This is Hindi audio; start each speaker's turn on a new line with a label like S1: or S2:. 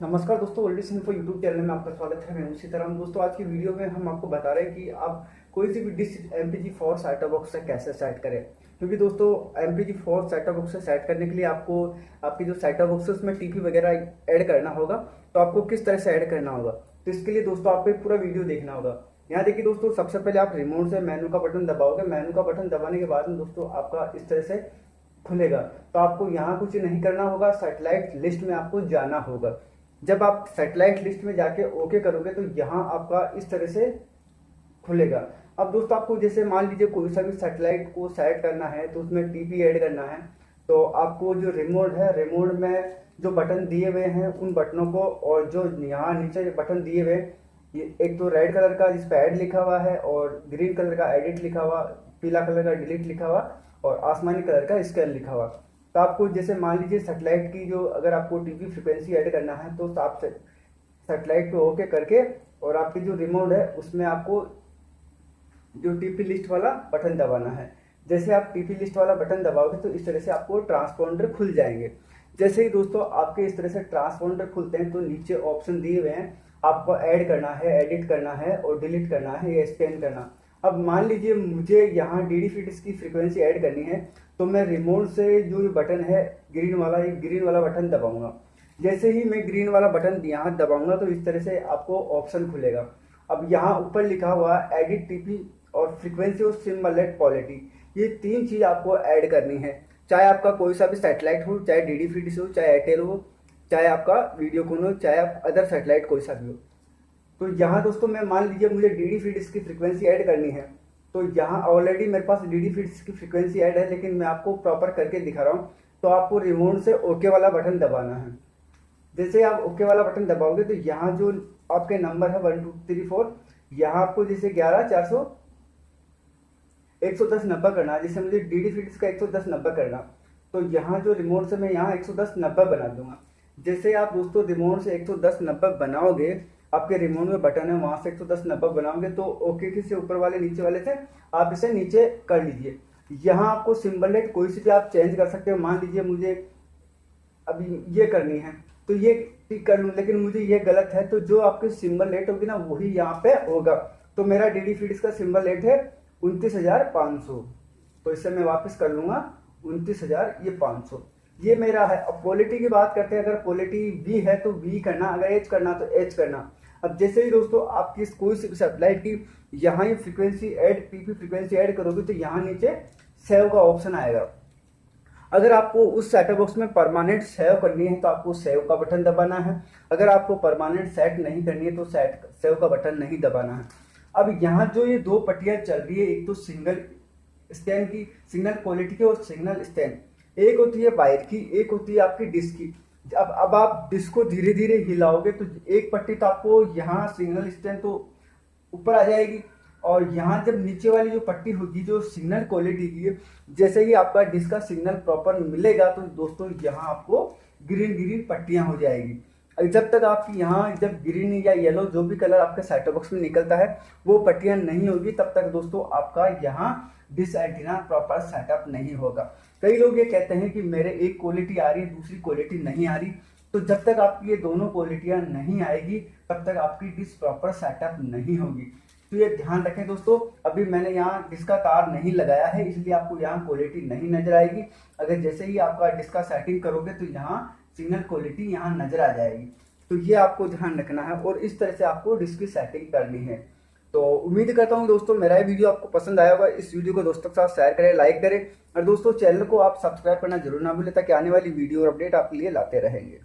S1: नमस्कार दोस्तों, old is info YouTube channel में आपका स्वागत है। मैं उसी तरह दोस्तों आज की वीडियो में हम आपको बता रहे हैं कि आप कोई सी भी डिश MPG-4 सेटअप बॉक्स से कैसे सेट करें। क्योंकि दोस्तों MPG-4 सेटअप बॉक्स से सेट करने के लिए आपको आपकी जो सेटअप बॉक्स है उसमें टीपी वगैरह ऐड करना होगा। तो आपको किस तरह से ऐड करना होगा, तो इसके लिए दोस्तों आपको पूरा वीडियो देखना होगा। यहाँ देखिए दोस्तों, सबसे पहले आप रिमोट से मेनू का बटन दबाओगे। मेनू का बटन दबाने के बाद में दोस्तों आपका इस तरह से खुलेगा। तो आपको यहाँ कुछ नहीं करना होगा, सैटेलाइट लिस्ट में आपको जाना होगा। जब आप सैटेलाइट लिस्ट में जाके ओके करोगे तो यहाँ आपका इस तरह से खुलेगा। अब दोस्तों आपको जैसे मान लीजिए कोई सा भी सैटेलाइट को सेट करना है तो उसमें टीपी ऐड करना है, तो आपको जो रिमोट है, रिमोट में जो बटन दिए हुए हैं उन बटनों को, और जो यहाँ नीचे बटन दिए हुए ये एक तो रेड कलर का जिस पे ऐड लिखा हुआ है, और ग्रीन कलर का एडिट लिखा हुआ, पीला कलर का डिलीट लिखा हुआ, और आसमानी कलर का स्कैन लिखा हुआ। तो आपको जैसे मान लीजिए सैटेलाइट की जो अगर आपको टीपी फ्रिक्वेंसी ऐड करना है तो आप सैटेलाइट पे ओके करके और आपकी जो रिमोट है उसमें आपको जो टीपी लिस्ट वाला बटन दबाना है। जैसे आप टीपी लिस्ट वाला बटन दबाओगे तो इस तरह से आपको ट्रांसपोंडर खुल जाएंगे। जैसे ही दोस्तों आपके इस तरह से ट्रांसपोंडर खुलते हैं तो नीचे ऑप्शन दिए हुए हैं, आपको ऐड करना है, एडिट करना है और डिलीट करना है या स्कैन करना। अब मान लीजिए मुझे यहाँ DD फिट्स की फ्रीक्वेंसी ऐड करनी है, तो मैं रिमोट से जो बटन है ग्रीन वाला, ये ग्रीन वाला बटन दबाऊंगा। जैसे ही मैं ग्रीन वाला बटन यहाँ दबाऊंगा तो इस तरह से आपको ऑप्शन खुलेगा। अब यहाँ ऊपर लिखा हुआ एडिट टीपी और फ्रीक्वेंसी और सिम्बलेट क्वालिटी, ये तीन चीज़ आपको ऐड करनी है। चाहे आपका कोई सा भी सैटेलाइट हो, चाहे DD फिट्स हो, चाहे एयरटेल हो, चाहे आपका वीडियोकॉन हो, चाहे आप अदर सैटेलाइट कोई सा भी हो। तो यहाँ दोस्तों मैं मान लीजिए मुझे DD फिट्स की फ्रीक्वेंसी ऐड करनी है, तो यहाँ ऑलरेडी मेरे पास DD फिट्स की फ्रीक्वेंसी ऐड है, लेकिन मैं आपको प्रॉपर करके दिखा रहा हूँ। तो आपको रिमोट से ओके वाला बटन दबाना है। जैसे आप ओके वाला बटन दबाओगे तो यहाँ जो आपके नंबर है 1 2 3 4, यहाँ आपको जैसे 11 400 110 90 करना है। जैसे मुझे DD फिट्स का 110 90 करना, तो यहाँ जो रिमोट से मैं यहाँ 110 90 बना दूंगा। जैसे आप दोस्तों रिमोट से 110 90 बनाओगे, आपके रिमोट में बटन है वहां से 110 90 बनाओगे तो ओके के से ऊपर वाले नीचे वाले से आप इसे नीचे कर लीजिए। यहाँ आपको सिम्बलेट कोई सी भी आप चेंज कर सकते हो। मान लीजिए मुझे अभी ये करनी है तो ये टिक कर लूँ, लेकिन मुझे ये गलत है, तो जो आपकी सिम्बलेट होगी ना वही यहाँ पे होगा। तो मेरा DD फिट्स का सिम्बलेट है 29,500, तो इससे मैं वापस कर लूंगा 29,500, ये मेरा है। अब क्वालिटी की बात करते हैं, अगर क्वालिटी V है तो V करना, अगर H करना तो H करना। अब जैसे ही दोस्तों आपकी कोई सी सैटेलाइट की यहाँ ही frequency add, TP frequency add करोगे तो यहाँ नीचे सेव का ऑप्शन आएगा। अगर आपको उस सेटअप बॉक्स में परमानेंट सेव करनी है तो आपको सेव का बटन दबाना है। अगर आपको परमानेंट सेट नहीं करनी है तो सेव का बटन नहीं दबाना है। अब यहाँ जो ये दो पट्टियाँ चल रही है, एक तो सिंगल स्टैंड की, सिग्नल क्वालिटी की, और सिग्नल स्टैंड, एक होती है वायर की, एक होती है आपकी डिस्क की। अब आप डिस्क को धीरे धीरे हिलाओगे तो एक पट्टी तो आपको यहाँ सिग्नल स्टैंड तो ऊपर आ जाएगी, और यहाँ जब नीचे वाली जो पट्टी होगी जो सिग्नल क्वालिटी की है, जैसे ही आपका डिस्क का सिग्नल प्रॉपर मिलेगा तो दोस्तों यहाँ आपको ग्रीन ग्रीन पट्टियाँ हो जाएगी। जब तक आपकी यहाँ जब ग्रीन या येलो जो भी कलर आपके सेटअप बॉक्स में निकलता है वो पट्टियाँ नहीं होगी, तब तक दोस्तों आपका यहाँ डिश एंटीना प्रॉपर सेटअप नहीं होगा। कई लोग ये कहते हैं कि मेरे एक क्वालिटी आ रही है, दूसरी क्वालिटी नहीं आ रही। तो जब तक आपकी ये दोनों क्वालिटियाँ नहीं आएगी तब तक आपकी डिश प्रॉपर सेटअप नहीं होगी। तो ये ध्यान रखें दोस्तों। अभी मैंने यहाँ डिश का तार नहीं लगाया है, इसलिए आपको यहाँ क्वालिटी नहीं नजर आएगी। अगर जैसे ही आपका डिश का सेटिंग करोगे तो यहाँ सिग्नल क्वालिटी यहाँ नजर आ जाएगी। तो ये आपको ध्यान रखना है और इस तरह से आपको डिश की सेटिंग करनी है। तो उम्मीद करता हूँ दोस्तों मेरा ये वीडियो आपको पसंद आया होगा। इस वीडियो को दोस्तों के साथ शेयर करें, लाइक करें, और दोस्तों चैनल को आप सब्सक्राइब करना जरूर ना भूलें, ताकि आने वाली वीडियो और अपडेट आपके लिए लाते रहेंगे।